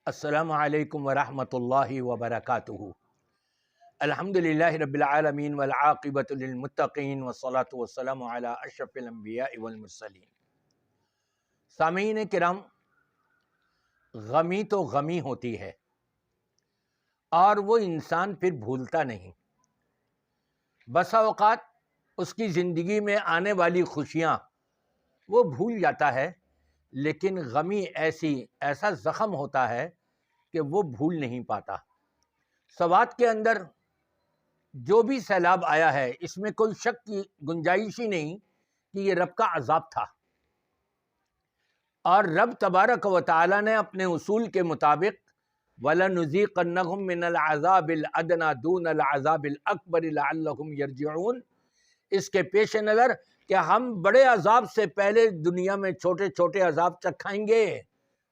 السلام علیکم ورحمۃ اللہ وبرکاتہ۔ الحمدللہ رب العالمین والعاقبۃ للمتقین والصلاۃ والسلام علی اشرف الانبیاء والمرسلین۔ سامعین کرام، غمی تو غمی ہوتی ہے اور وہ انسان پھر بھولتا نہیں۔ بسا اوقات اس کی زندگی میں آنے والی خوشیاں وہ بھول جاتا ہے، لیکن غمی ایسا زخم ہوتا ہے کہ وہ بھول نہیں پاتا۔ سوات کے اندر جو بھی سیلاب آیا ہے، اس میں کوئی شک کی گنجائش ہی نہیں کہ یہ رب کا عذاب تھا، اور رب تبارک و تعالی نے اپنے اصول کے مطابق وَلَنُذِيقَنَّهُم مِّنَ الْعَذَابِ الْأَدْنَىٰ دُونَ الْعَذَابِ الْأَكْبَرِ لَعَلَّهُمْ يَرْجِعُونَ، اس کے پیش نظر کہ ہم بڑے عذاب سے پہلے دنیا میں چھوٹے چھوٹے عذاب چکھائیں گے،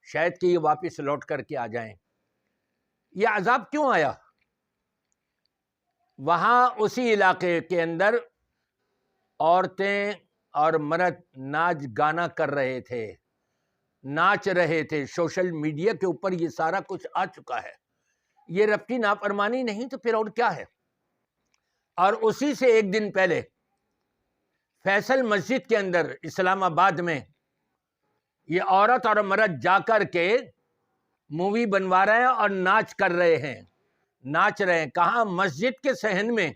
شاید کہ یہ واپس لوٹ کر کے آ جائیں۔ یہ عذاب کیوں آیا؟ وہاں اسی علاقے کے اندر عورتیں اور مرد ناچ گانا کر رہے تھے، ناچ رہے تھے، سوشل میڈیا کے اوپر یہ سارا کچھ آ چکا ہے۔ یہ رب کی نافرمانی نہیں تو پھر اور کیا ہے؟ اور اسی سے ایک دن پہلے فیصل مسجد کے اندر اسلام آباد میں یہ عورت اور مرد جا کر کے مووی بنوا رہے ہیں اور ناچ کر رہے ہیں، ناچ رہے ہیں۔ کہاں؟ مسجد کے صحن میں۔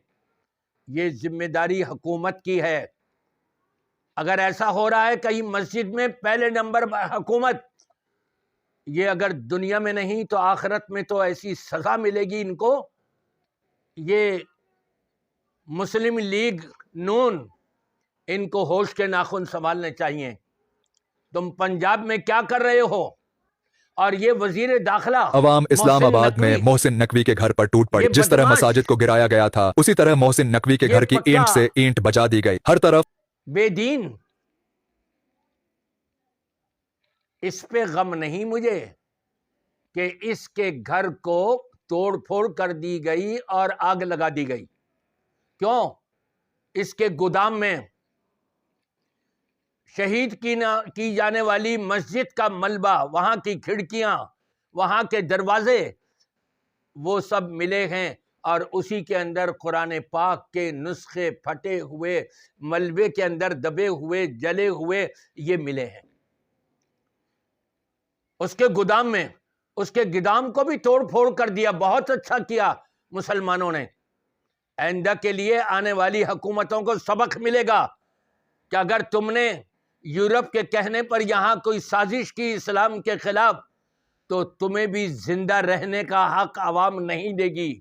یہ ذمہ داری حکومت کی ہے۔ اگر ایسا ہو رہا ہے کہیں مسجد میں، پہلے نمبر حکومت، یہ اگر دنیا میں نہیں تو آخرت میں تو ایسی سزا ملے گی ان کو۔ یہ مسلم لیگ نون، ان کو ہوش کے ناخن سنبھالنے چاہیے۔ تم پنجاب میں کیا کر رہے ہو؟ اور یہ وزیر داخلہ عوام اسلام محسن آباد میں نقوی، محسن نقوی کے گھر پر ٹوٹ پڑی۔ یہ جس طرح بدماش، مساجد کو گرایا گیا تھا، اسی طرح محسن نقوی کے یہ گھر کی پکا اینٹ سے اینٹ بجا دی گئی۔ ہر طرف بے دین۔ اس پہ غم نہیں مجھے کہ اس کے گھر کو توڑ پھوڑ کر دی گئی اور آگ لگا دی گئی۔ کیوں؟ اس کے گودام میں شہید کی جانے والی مسجد کا ملبہ، وہاں کی کھڑکیاں، وہاں کے دروازے، وہ سب ملے ہیں، اور اسی کے اندر قرآن پاک کے نسخے پھٹے ہوئے ملبے کے اندر دبے ہوئے جلے ہوئے یہ ملے ہیں۔ اس کے گودام میں، اس کے گودام کو بھی توڑ پھوڑ کر دیا۔ بہت اچھا کیا مسلمانوں نے۔ آئندہ کے لیے آنے والی حکومتوں کو سبق ملے گا کہ اگر تم نے یورپ کے کہنے پر یہاں کوئی سازش کی اسلام کے خلاف، تو تمہیں بھی زندہ رہنے کا حق عوام نہیں دے گی۔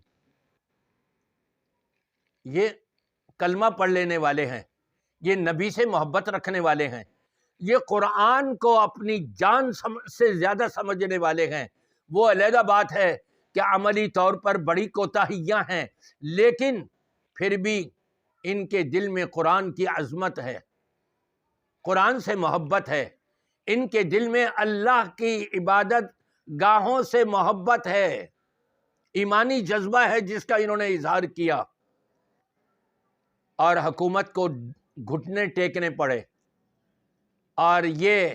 یہ کلمہ پڑھ لینے والے ہیں، یہ نبی سے محبت رکھنے والے ہیں، یہ قرآن کو اپنی جان سے زیادہ سمجھنے والے ہیں۔ وہ علیحدہ بات ہے کہ عملی طور پر بڑی کوتاہیاں ہیں، لیکن پھر بھی ان کے دل میں قرآن کی عظمت ہے، قرآن سے محبت ہے، ان کے دل میں اللہ کی عبادت گاہوں سے محبت ہے، ایمانی جذبہ ہے جس کا انہوں نے اظہار کیا، اور حکومت کو گھٹنے ٹیکنے پڑے۔ اور یہ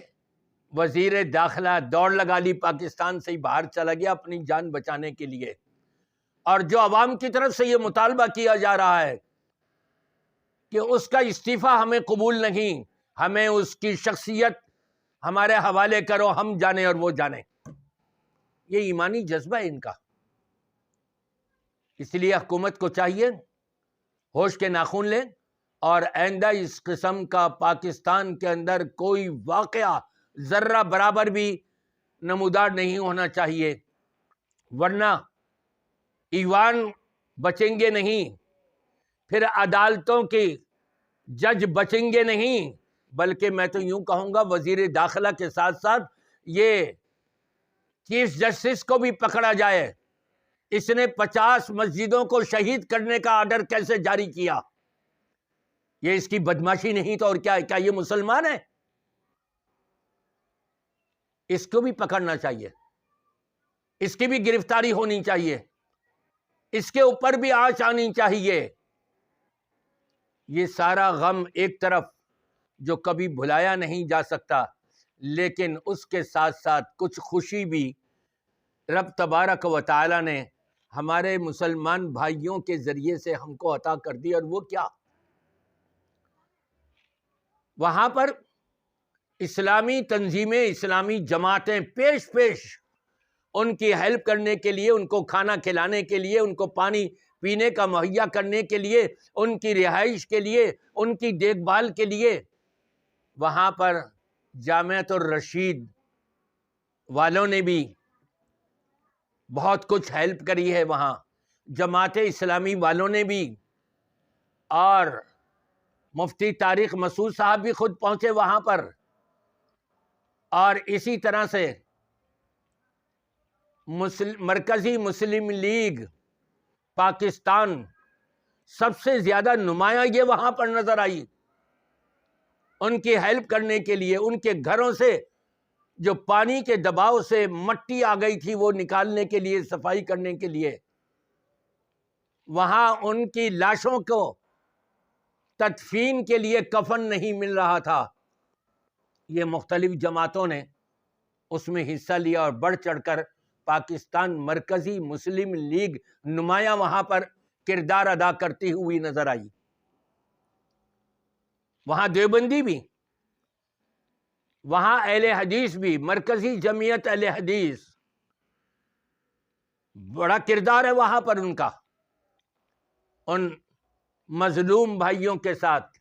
وزیر داخلہ دوڑ لگا لی، پاکستان سے ہی باہر چلا گیا اپنی جان بچانے کے لیے۔ اور جو عوام کی طرف سے یہ مطالبہ کیا جا رہا ہے کہ اس کا استعفیٰ ہمیں قبول نہیں، ہمیں اس کی شخصیت ہمارے حوالے کرو، ہم جانیں اور وہ جانیں، یہ ایمانی جذبہ ہے ان کا۔ اس لیے حکومت کو چاہیے ہوش کے ناخن لیں، اور آئندہ اس قسم کا پاکستان کے اندر کوئی واقعہ ذرہ برابر بھی نمودار نہیں ہونا چاہیے، ورنہ ایوان بچیں گے نہیں، پھر عدالتوں کے جج بچیں گے نہیں، بلکہ میں تو یوں کہوں گا وزیر داخلہ کے ساتھ ساتھ یہ چیف جسٹس کو بھی پکڑا جائے۔ اس نے 50 مسجدوں کو شہید کرنے کا آرڈر کیسے جاری کیا؟ یہ اس کی بدماشی نہیں تو اور کیا ہے؟ کیا یہ مسلمان ہے؟ اس کو بھی پکڑنا چاہیے، اس کی بھی گرفتاری ہونی چاہیے، اس کے اوپر بھی آنچ آنی چاہیے۔ یہ سارا غم ایک طرف جو کبھی بھلایا نہیں جا سکتا، لیکن اس کے ساتھ ساتھ کچھ خوشی بھی رب تبارک و تعالی نے ہمارے مسلمان بھائیوں کے ذریعے سے ہم کو عطا کر دی، اور وہ کیا؟ وہاں پر اسلامی تنظیمیں، اسلامی جماعتیں پیش ان کی ہیلپ کرنے کے لیے، ان کو کھانا کھلانے کے لیے، ان کو پانی پینے کا مہیا کرنے کے لیے، ان کی رہائش کے لیے، ان کی دیکھ بھال کے لیے وہاں پر جامعۃ الرشید والوں نے بھی بہت کچھ ہیلپ کری ہے، وہاں جماعت اسلامی والوں نے بھی، اور مفتی طارق مسعود صاحب بھی خود پہنچے وہاں پر، اور اسی طرح سے مرکزی مسلم لیگ پاکستان سب سے زیادہ نمایاں یہ وہاں پر نظر آئی، ان کی ہیلپ کرنے کے لیے، ان کے گھروں سے جو پانی کے دباؤ سے مٹی آ گئی تھی وہ نکالنے کے لیے، صفائی کرنے کے لیے، وہاں ان کی لاشوں کو تدفین کے لیے کفن نہیں مل رہا تھا، یہ مختلف جماعتوں نے اس میں حصہ لیا، اور بڑھ چڑھ کر پاکستان مرکزی مسلم لیگ نمایاں وہاں پر کردار ادا کرتی ہوئی نظر آئی۔ وہاں دیوبندی بھی، وہاں اہل حدیث بھی، مرکزی جمعیت اہل حدیث، بڑا کردار ہے وہاں پر ان کا، ان مظلوم بھائیوں کے ساتھ،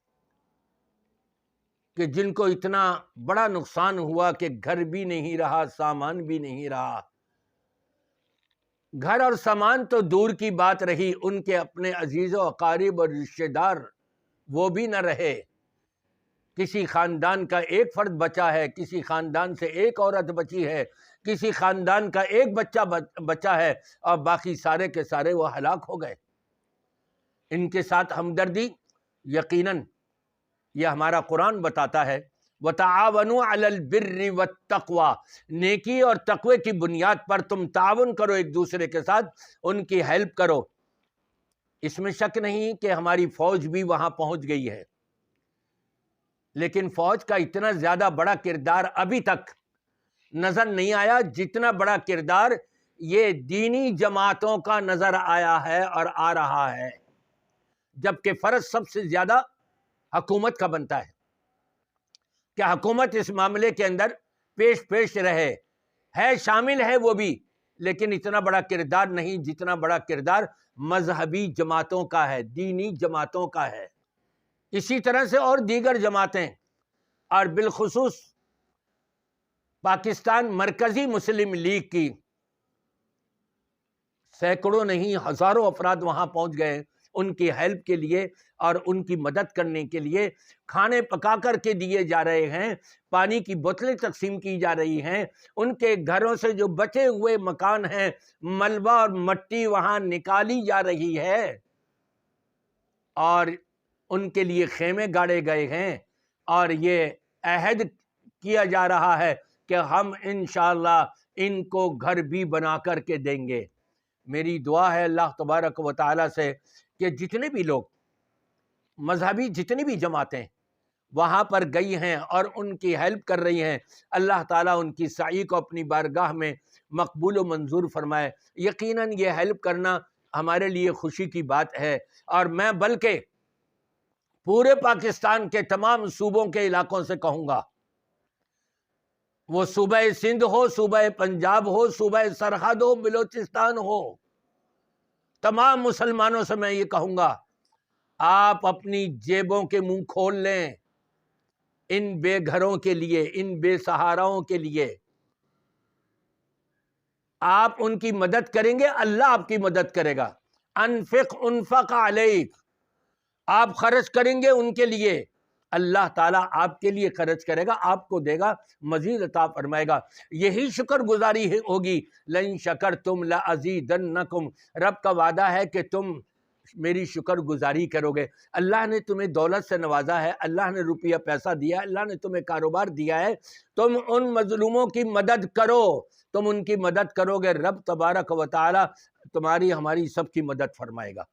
کہ جن کو اتنا بڑا نقصان ہوا کہ گھر بھی نہیں رہا، سامان بھی نہیں رہا۔ گھر اور سامان تو دور کی بات رہی، ان کے اپنے عزیز و اقارب اور رشتہ دار وہ بھی نہ رہے۔ کسی خاندان کا ایک فرد بچا ہے، کسی خاندان سے ایک عورت بچی ہے، کسی خاندان کا ایک بچہ بچا ہے، اور باقی سارے کے سارے وہ ہلاک ہو گئے۔ ان کے ساتھ ہمدردی، یقیناً یہ ہمارا قرآن بتاتا ہے، وَتَعَاوَنُوا عَلَى الْبِرِّ وَالتَّقْوَى، نیکی اور تقوی کی بنیاد پر تم تعاون کرو ایک دوسرے کے ساتھ، ان کی ہیلپ کرو۔ اس میں شک نہیں کہ ہماری فوج بھی وہاں پہنچ گئی ہے، لیکن فوج کا اتنا زیادہ بڑا کردار ابھی تک نظر نہیں آیا جتنا بڑا کردار یہ دینی جماعتوں کا نظر آیا ہے اور آ رہا ہے، جبکہ فرض سب سے زیادہ حکومت کا بنتا ہے کہ حکومت اس معاملے کے اندر پیش رہے، ہے شامل ہے وہ بھی، لیکن اتنا بڑا کردار نہیں جتنا بڑا کردار مذہبی جماعتوں کا ہے، دینی جماعتوں کا ہے۔ اسی طرح سے اور دیگر جماعتیں، اور بالخصوص پاکستان مرکزی مسلم لیگ کی سینکڑوں نہیں ہزاروں افراد وہاں پہنچ گئے ان کی ہیلپ کے لیے اور ان کی مدد کرنے کے لیے، کھانے پکا کر کے دیے جا رہے ہیں، پانی کی بوتلیں تقسیم کی جا رہی ہیں، ان کے گھروں سے جو بچے ہوئے مکان ہیں، ملبہ اور مٹی وہاں نکالی جا رہی ہے، اور ان کے لیے خیمے گاڑے گئے ہیں، اور یہ عہد کیا جا رہا ہے کہ ہم انشاءاللہ ان کو گھر بھی بنا کر کے دیں گے۔ میری دعا ہے اللہ تبارک و تعالی سے کہ جتنے بھی لوگ مذہبی، جتنی بھی جماعتیں وہاں پر گئی ہیں اور ان کی ہیلپ کر رہی ہیں، اللہ تعالیٰ ان کی سعی کو اپنی بارگاہ میں مقبول و منظور فرمائے۔ یقیناً یہ ہیلپ کرنا ہمارے لیے خوشی کی بات ہے، اور میں بلکہ پورے پاکستان کے تمام صوبوں کے علاقوں سے کہوں گا، وہ صوبہ سندھ ہو، صوبہ پنجاب ہو، صوبہ سرحد ہو، بلوچستان ہو، تمام مسلمانوں سے میں یہ کہوں گا، آپ اپنی جیبوں کے منہ کھول لیں ان بے گھروں کے لیے، ان بے سہاراؤں کے لیے۔ آپ ان کی مدد کریں گے، اللہ آپ کی مدد کرے گا۔ انفق انفق علیک، آپ خرچ کریں گے ان کے لیے، اللہ تعالیٰ آپ کے لیے خرچ کرے گا، آپ کو دے گا، مزید عطا فرمائے گا۔ یہی شکر گزاری ہوگی، لَإِن شَكَرْتُمْ لَأَزِيدَنَّكُمْ، رب کا وعدہ ہے کہ تم میری شکر گزاری کرو گے۔ اللہ نے تمہیں دولت سے نوازا ہے، اللہ نے روپیہ پیسہ دیا ہے، اللہ نے تمہیں کاروبار دیا ہے، تم ان مظلوموں کی مدد کرو، تم ان کی مدد کرو گے، رب تبارک و تعالی تمہاری ہماری سب کی مدد فرمائے گا۔